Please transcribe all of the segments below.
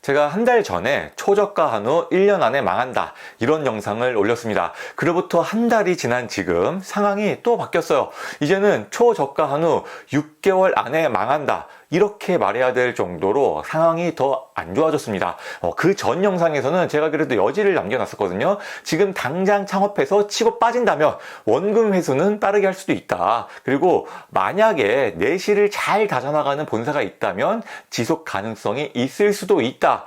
제가 한 달 전에 초저가 한우 1년 안에 망한다 이런 영상을 올렸습니다. 그로부터 한 달이 지난 지금 상황이 또 바뀌었어요. 이제는 초저가 한우 6개월 안에 망한다 이렇게 말해야 될 정도로 상황이 더 안 좋아졌습니다. 그 전 영상에서는 제가 그래도 여지를 남겨놨었거든요. 지금 당장 창업해서 치고 빠진다면 원금 회수는 빠르게 할 수도 있다. 그리고 만약에 내실을 잘 다져나가는 본사가 있다면 지속 가능성이 있을 수도 있다.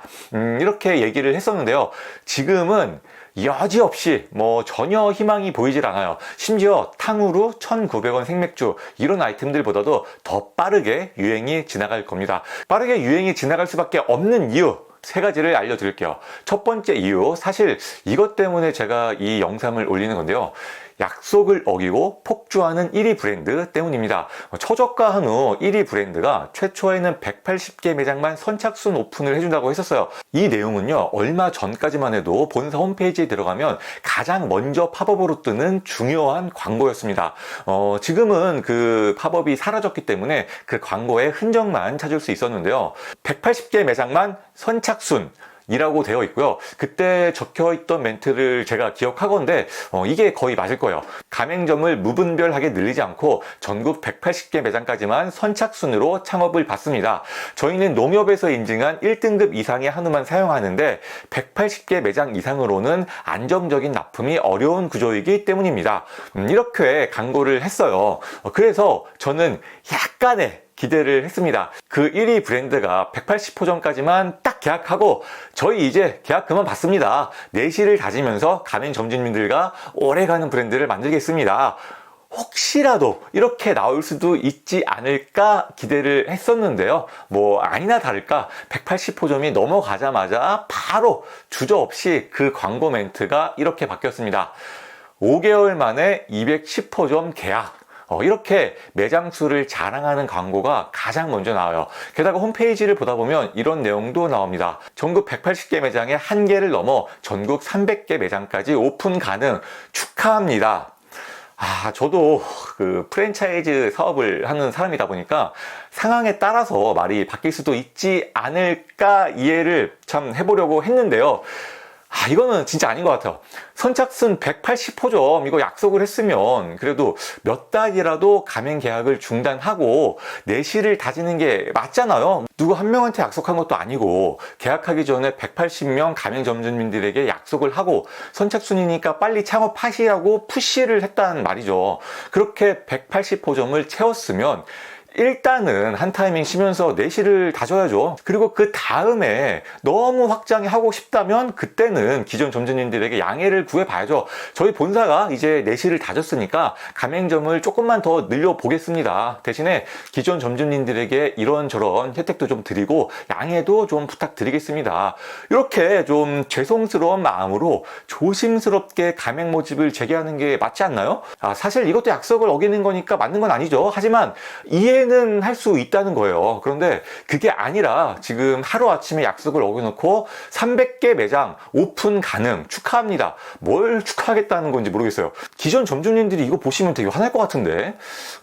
이렇게 얘기를 했었는데요. 지금은 여지없이 전혀 희망이 보이질 않아요. 심지어 탕후루 1,900원 생맥주 이런 아이템들보다도 더 빠르게 유행이 지나갈 겁니다. 빠르게 유행이 지나갈 수밖에 없는 이유 세 가지를 알려드릴게요. 첫 번째 이유, 사실 이것 때문에 제가 이 영상을 올리는 건데요. 약속을 어기고 폭주하는 1위 브랜드 때문입니다. 초저가 한우 1위 브랜드가 최초에는 180개 매장만 선착순 오픈을 해준다고 했었어요. 이 내용은요, 얼마 전까지만 해도 본사 홈페이지에 들어가면 가장 먼저 팝업으로 뜨는 중요한 광고였습니다. 지금은 그 팝업이 사라졌기 때문에 그 광고의 흔적만 찾을 수 있었는데요. 180개 매장만 선착순 이라고 되어 있고요. 그때 적혀있던 멘트를 제가 기억하건데 이게 거의 맞을 거예요. 가맹점을 무분별하게 늘리지 않고 전국 180개 매장까지만 선착순으로 창업을 받습니다. 저희는 농협에서 인증한 1등급 이상의 한우만 사용하는데 180개 매장 이상으로는 안정적인 납품이 어려운 구조이기 때문입니다. 이렇게 광고를 했어요. 그래서 저는 약간의 기대를 했습니다. 그 1위 브랜드가 180호점까지만 딱 계약하고 저희 이제 계약 그만 받습니다. 내실을 다지면서 가맹점주님들과 오래가는 브랜드를 만들겠습니다. 혹시라도 이렇게 나올 수도 있지 않을까 기대를 했었는데요. 아니나 다를까 180호점이 넘어가자마자 바로 주저없이 그 광고 멘트가 이렇게 바뀌었습니다. 5개월 만에 210호점 계약. 이렇게 매장 수를 자랑하는 광고가 가장 먼저 나와요. 게다가 홈페이지를 보다 보면 이런 내용도 나옵니다. 전국 180개 매장에 한계를 넘어 전국 300개 매장까지 오픈 가능. 축하합니다. 저도 그 프랜차이즈 사업을 하는 사람이다 보니까 상황에 따라서 말이 바뀔 수도 있지 않을까 이해를 참 해보려고 했는데요. 이거는 진짜 아닌 것 같아요. 선착순 180호점 이거 약속을 했으면 그래도 몇 달이라도 가맹 계약을 중단하고 내실을 다지는 게 맞잖아요. 누구 한 명한테 약속한 것도 아니고 계약하기 전에 180명 가맹 점주님들에게 약속을 하고 선착순이니까 빨리 창업하시라고 푸시를 했단 말이죠. 그렇게 180호점을 채웠으면 일단은 한 타이밍 쉬면서 내실을 다져야죠. 그리고 그 다음에 너무 확장이 하고 싶다면 그때는 기존 점주님들에게 양해를 구해봐야죠. 저희 본사가 이제 내실을 다졌으니까 가맹점을 조금만 더 늘려보겠습니다. 대신에 기존 점주님들에게 이런저런 혜택도 좀 드리고 양해도 좀 부탁드리겠습니다. 이렇게 좀 죄송스러운 마음으로 조심스럽게 가맹 모집을 재개하는 게 맞지 않나요? 사실 이것도 약속을 어기는 거니까 맞는 건 아니죠. 하지만 이해는 할 수 있다는 거예요. 그런데 그게 아니라 지금 하루아침에 약속을 어겨놓고 300개 매장 오픈 가능 축하합니다. 뭘 축하하겠다는 건지 모르겠어요. 기존 점주님들이 이거 보시면 되게 화날 것 같은데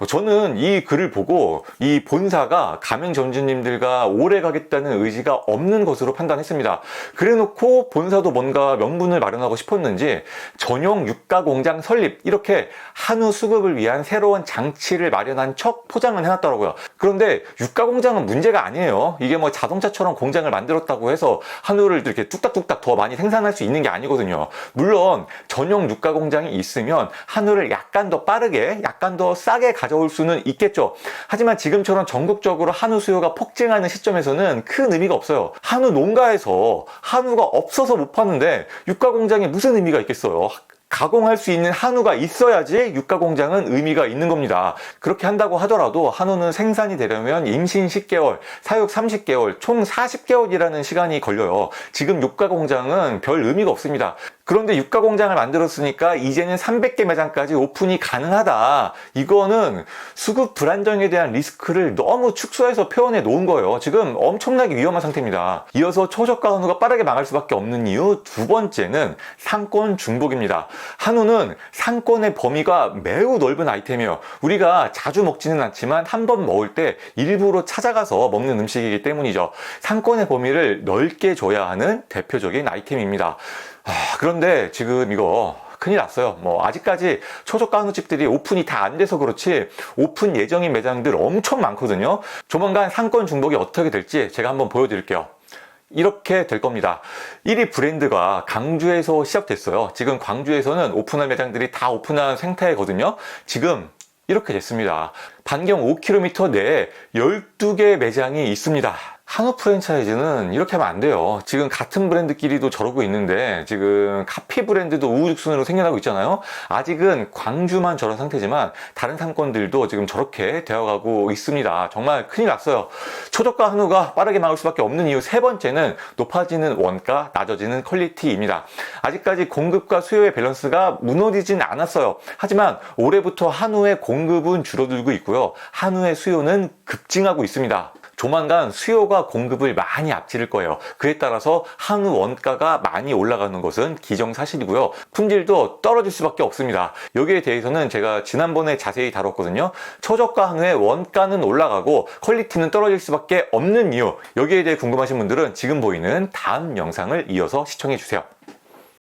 저는 이 글을 보고 이 본사가 가맹 점주님들과 오래 가겠다는 의지가 없는 것으로 판단했습니다. 그래놓고 본사도 뭔가 명분을 마련하고 싶었는지 전용 유가 공장 설립 이렇게 한우 수급을 위한 새로운 장치를 마련한 척 포장을 해놨더라고요. 그런데 유가 공장은 문제가 아니에요. 이게 자동차처럼 공장을 만들었다고 해서 한우를 이렇게 뚝딱뚝딱 더 많이 생산할 수 있는 게 아니거든요. 물론 전용 유가 공장이 있으면 한우를 약간 더 빠르게 약간 더 싸게 가져올 수는 있겠죠. 하지만 지금처럼 전국적으로 한우 수요가 폭증하는 시점에서는 큰 의미가 없어요. 한우 농가에서 한우가 없어서 못 파는데 유가 공장에 무슨 의미가 있겠어요. 가공할 수 있는 한우가 있어야지 유가 공장은 의미가 있는 겁니다. 그렇게 한다고 하더라도 한우는 생산이 되려면 임신 10개월, 사육 30개월, 총 40개월이라는 시간이 걸려요. 지금 유가 공장은 별 의미가 없습니다. 그런데 유가 공장을 만들었으니까 이제는 300개 매장까지 오픈이 가능하다. 이거는 수급 불안정에 대한 리스크를 너무 축소해서 표현해 놓은 거예요. 지금 엄청나게 위험한 상태입니다. 이어서 초저가 한우가 빠르게 망할 수밖에 없는 이유 두 번째는 상권 중복입니다. 한우는 상권의 범위가 매우 넓은 아이템이에요. 우리가 자주 먹지는 않지만 한 번 먹을 때 일부러 찾아가서 먹는 음식이기 때문이죠. 상권의 범위를 넓게 줘야 하는 대표적인 아이템입니다. 그런데 지금 이거 큰일 났어요. 아직까지 초저가 한우집들이 오픈이 다 안 돼서 그렇지 오픈 예정인 매장들 엄청 많거든요. 조만간 상권 중복이 어떻게 될지 제가 한번 보여드릴게요. 이렇게 될 겁니다. 1위 브랜드가 강주에서 시작됐어요. 지금 광주에서는 오픈할 매장들이 다 오픈한 상태거든요. 지금 이렇게 됐습니다. 반경 5km 내에 12개 매장이 있습니다. 한우 프랜차이즈는 이렇게 하면 안 돼요. 지금 같은 브랜드끼리도 저러고 있는데 지금 카피 브랜드도 우후죽순으로 생겨나고 있잖아요. 아직은 광주만 저런 상태지만 다른 상권들도 지금 저렇게 되어가고 있습니다. 정말 큰일 났어요. 초저가 한우가 빠르게 막을 수밖에 없는 이유 세 번째는 높아지는 원가, 낮아지는 퀄리티입니다. 아직까지 공급과 수요의 밸런스가 무너지진 않았어요. 하지만 올해부터 한우의 공급은 줄어들고 있고요. 한우의 수요는 급증하고 있습니다. 조만간 수요가 공급을 많이 앞지를 거예요. 그에 따라서 한우 원가가 많이 올라가는 것은 기정사실이고요. 품질도 떨어질 수밖에 없습니다. 여기에 대해서는 제가 지난번에 자세히 다뤘거든요. 초저가 한우의 원가는 올라가고 퀄리티는 떨어질 수밖에 없는 이유, 여기에 대해 궁금하신 분들은 지금 보이는 다음 영상을 이어서 시청해 주세요.